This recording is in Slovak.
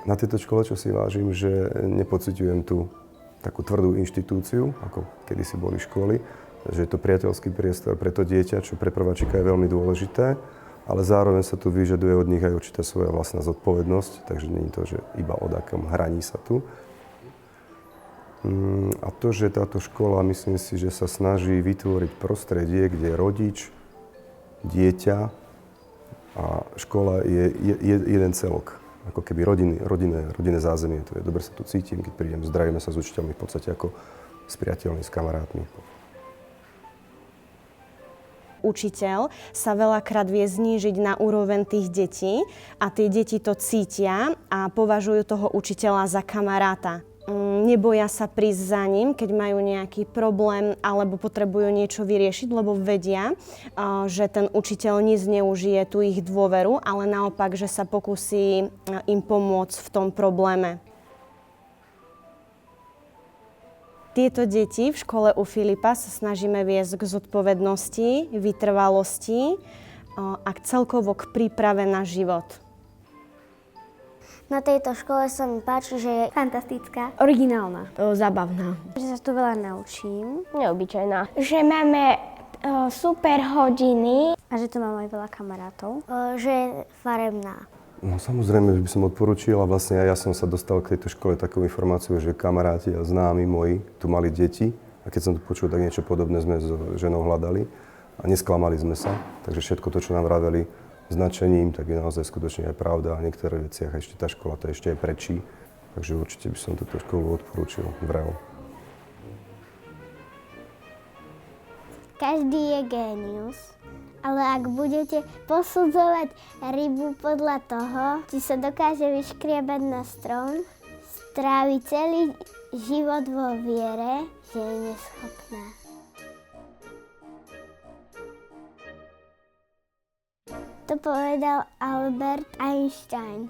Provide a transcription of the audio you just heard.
Na tejto škole, čo si vážim, že nepociťujem tú takú tvrdú inštitúciu, ako kedysi boli školy, že je to priateľský priestor pre to dieťa, čo pre prváčika je veľmi dôležité, ale zároveň sa tu vyžaduje od nich aj určitá svoja vlastná zodpovednosť, takže nie je to, že iba o akom hraní sa tu. A to, že táto škola, myslím si, že sa snaží vytvoriť prostredie, kde rodič, dieťa a škola je jeden celok. Ako keby rodinné zázemie. To je, dobre sa tu cítim, keď prídem, zdravíme sa s učiteľmi v podstate ako s priateľmi, s kamarátmi. Učiteľ sa veľakrát vie znížiť na úroveň tých detí a tie deti to cítia a považujú toho učiteľa za kamaráta. Neboja sa prísť za ním, keď majú nejaký problém alebo potrebujú niečo vyriešiť, lebo vedia, že ten učiteľ nezneužije tú ich dôveru, ale naopak, že sa pokusí im pomôcť v tom probléme. Tieto deti v škole u Filipa sa snažíme viesť k zodpovednosti, vytrvalosti a celkovo k príprave na život. Na tejto škole sa mi páči, že je fantastická, Originálna, zábavná. že sa tu veľa naučím Neobyčajná. Že máme super hodiny. a že tu mám aj veľa kamarátov, že je farebná. No samozrejme, že by som odporučil a vlastne aj ja som sa dostal k tejto škole takou informáciou, že kamaráti a známi moji tu mali deti a keď som to počul, tak niečo podobné sme s ženou hľadali a nesklamali sme sa, takže všetko to, čo nám vraveli značením, tak je naozaj skutočne aj pravda a v niektorých veciach ešte tá škola to ešte aj prečí, takže určite by som túto školu odporúčil vrelo. Každý je génius, ale ak budete posudzovať rybu podľa toho, či sa dokáže vyškriebať na strom, strávi celý život vo viere, že je neschopná. To povedal Albert Einstein.